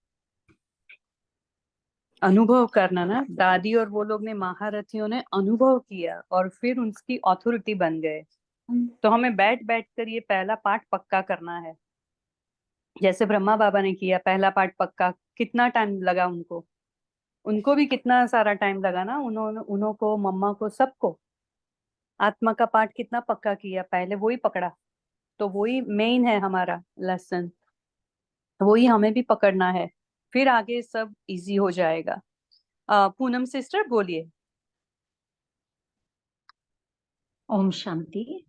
अनुभव करना ना, दादी और वो लोग ने, महारथियों ने अनुभव किया और फिर उसकी अथॉरिटी बन गए। तो हमें बैठ बैठ कर ये पहला पाठ पक्का करना है, जैसे ब्रह्मा बाबा ने किया पहला पाठ पक्का। कितना टाइम लगा उनको? उनको भी कितना सारा टाइम लगा ना, उनको, मम्मा को, सबको। आत्मा का पाठ कितना पक्का किया, पहले वही पकड़ा। तो वही मेन है हमारा लेसन, वही हमें भी पकड़ना है, फिर आगे सब इजी हो जाएगा। पूनम सिस्टर बोलिए। ओम शांति।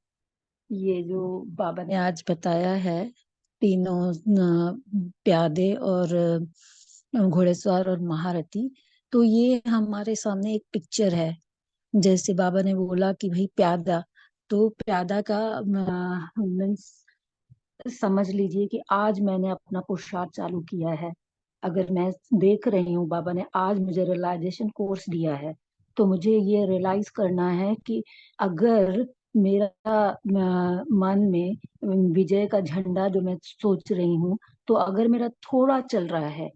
ये जो बाबा ने आज बताया है, तीनों प्यादे और घोड़सवार और महारथी, तो ये हमारे सामने एक पिक्चर है। जैसे बाबा ने बोला कि भाई प्यादा, तो प्यादा का मीन्स समझ लीजिए कि आज मैंने अपना पुरुषार्थ चालू किया है। अगर मैं देख रही हूँ बाबा ने आज मुझे रियलाइजेशन कोर्स दिया है, तो मुझे ये रियलाइज करना है कि अगर मेरा मन में विजय का झंडा जो मैं सोच रही हूँ, तो अगर मेरा थोड़ा चल रहा है,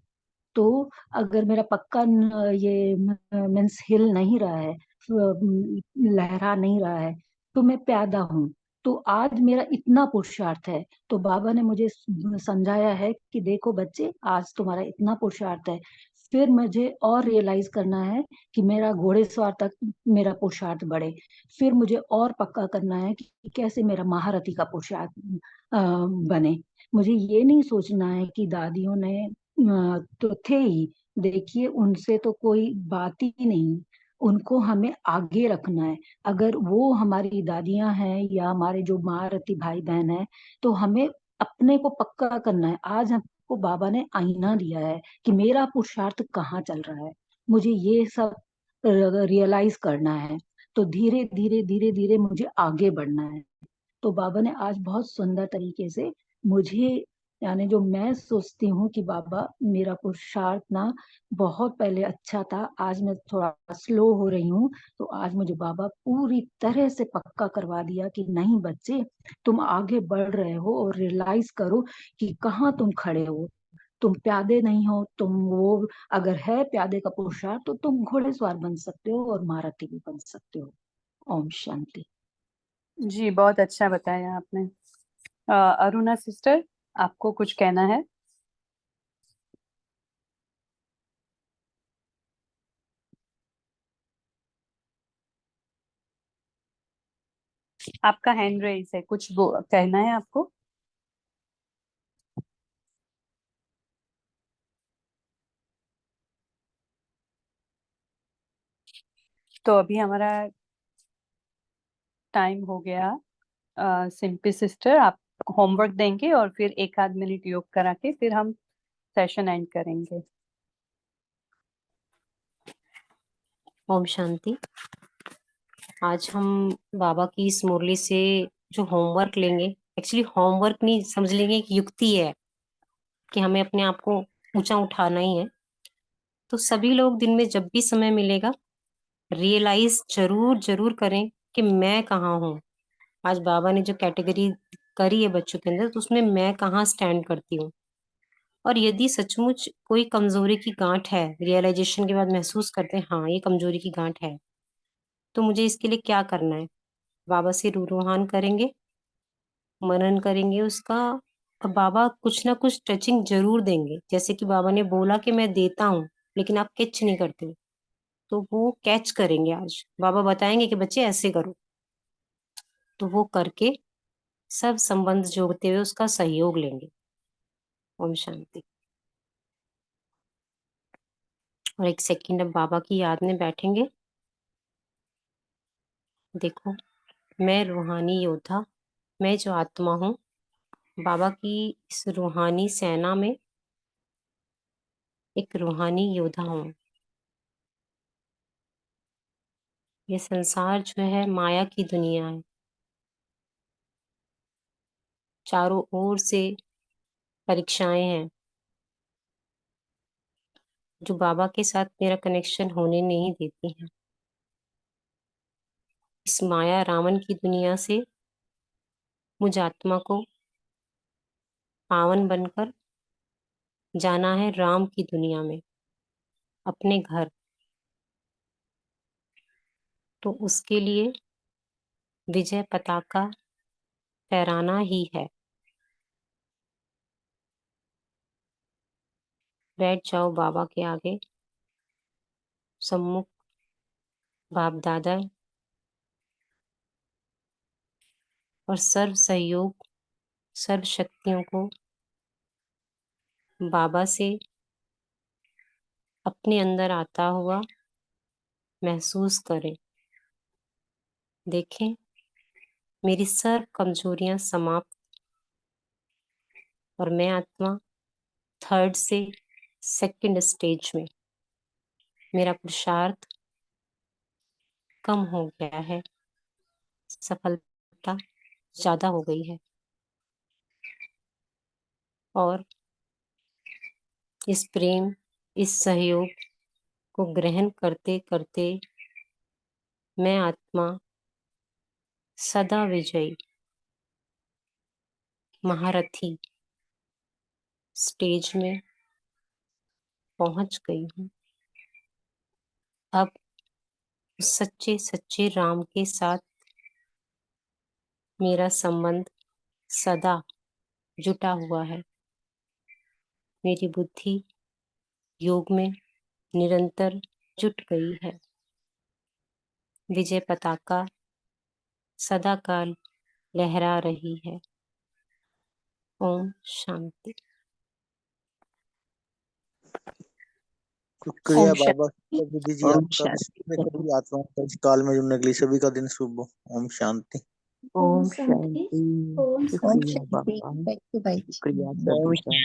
तो अगर मेरा पक्का ये मीन्स हिल नहीं रहा है, लहरा नहीं रहा है, तो मैं प्यादा हूँ। तो आज मेरा इतना पुरुषार्थ है। तो बाबा ने मुझे समझाया है कि देखो बच्चे, आज तुम्हारा इतना पुरुषार्थ है, फिर मुझे और रियलाइज करना है कि मेरा घोड़ेसवार तक मेरा पुरुषार्थ बढ़े। फिर मुझे और पक्का करना है कि कैसे मेरा महारथी का पुरुषार्थ बने। मुझे ये नहीं सोचना है कि दादियों ने तो थे ही, देखिए उनसे तो कोई बात ही नहीं, उनको हमें आगे रखना है। अगर वो हमारी दादियां हैं या हमारे जो महारथी भाई बहन हैं, तो हमें अपने को पक्का करना है। आज हमको बाबा ने आईना दिया है कि मेरा पुरुषार्थ कहाँ चल रहा है, मुझे ये सब रियलाइज करना है। तो धीरे धीरे धीरे धीरे मुझे आगे बढ़ना है। तो बाबा ने आज बहुत सुंदर तरीके से मुझे, यानी जो मैं सोचती हूँ कि बाबा मेरा पुरुषार्थ ना बहुत पहले अच्छा था, आज मैं थोड़ा स्लो हो रही हूँ, तो आज मुझे बाबा पूरी तरह से पक्का करवा दिया कि नहीं बच्चे, तुम आगे बढ़ रहे हो और रियलाइज करो कि कहाँ तुम खड़े हो। तुम प्यादे नहीं हो, तुम वो अगर है प्यादे का पुरुषार्थ तो तुम घोड़ेसवार बन सकते हो और महारथी भी बन सकते हो। ओम शांति। जी, बहुत अच्छा बताया आपने। अरुणा सिस्टर, आपको कुछ कहना है? आपका हैंड रेज है, कुछ कहना है आपको? तो अभी हमारा टाइम हो गया। सिंपी सिस्टर, आप होमवर्क देंगे और फिर 1 आध मिनट योग करा के फिर हम सेशन एंड करेंगे। ओम शांति। आज हम बाबा की इस मुरली से जो होमवर्क लेंगे, एक्चुअली होमवर्क नहीं समझ लेंगे, एक युक्ति है कि हमें अपने आप को ऊंचा उठाना ही है। तो सभी लोग दिन में जब भी समय मिलेगा रियलाइज जरूर जरूर करें कि मैं कहाँ हूँ। आज बाबा ने जो कैटेगरी करी है बच्चों के अंदर, तो उसमें मैं कहाँ स्टैंड करती हूँ। और यदि सचमुच कोई कमजोरी की गांठ है, रियलाइजेशन के बाद महसूस करते हैं हाँ ये कमजोरी की गांठ है, तो मुझे इसके लिए क्या करना है। बाबा से रूहान करेंगे, मनन करेंगे उसका, और बाबा कुछ ना कुछ टचिंग जरूर देंगे। जैसे कि बाबा ने बोला कि मैं देता हूँ लेकिन आप कैच नहीं करते हो, तो वो कैच करेंगे। आज बाबा बताएंगे कि बच्चे ऐसे करो, तो वो करके सब संबंध जोड़ते हुए उसका सहयोग लेंगे। ओम शांति। और एक सेकंड अब बाबा की याद में बैठेंगे। देखो, मैं रूहानी योद्धा, मैं जो आत्मा हूँ बाबा की इस रूहानी सेना में एक रूहानी योद्धा हूँ। ये संसार जो है माया की दुनिया है, चारों ओर से परीक्षाएं हैं जो बाबा के साथ मेरा कनेक्शन होने नहीं देती हैं। इस माया रावण की दुनिया से मुझ आत्मा को पावन बनकर जाना है राम की दुनिया में, अपने घर। तो उसके लिए विजय पताका फहराना ही है। बैठ जाओ बाबा के आगे, सम्मुख बाप दादा और सर्व सहयोग, सर्व शक्तियों को बाबा से अपने अंदर आता हुआ महसूस करें। देखें मेरी सर्व कमजोरियां समाप्त, और मैं आत्मा 3rd से 2nd स्टेज में, मेरा पुरुषार्थ कम हो गया है, सफलता ज्यादा हो गई है। और इस प्रेम, इस सहयोग को ग्रहण करते करते मैं आत्मा सदा विजयी महारथी स्टेज में पहुंच गई हूँ। अब सच्चे सच्चे राम के साथ मेरा संबंध सदा जुटा हुआ है। मेरी बुद्धि योग में निरंतर जुट गई है। विजय पताका सदा काल लहरा रही है। ओम शांति। शुक्रिया ओम बाबा शांति। विधि जी ओम आपका। शांति में प्रभु। सभी आत्माओं का इस काल में जुड़ने के लिए सभी का दिन शुभ हो। ओम शांति। ओम शांति। ओम ओम शांति। शांति। थैंक यू भाई। शुक्रिया सभी का।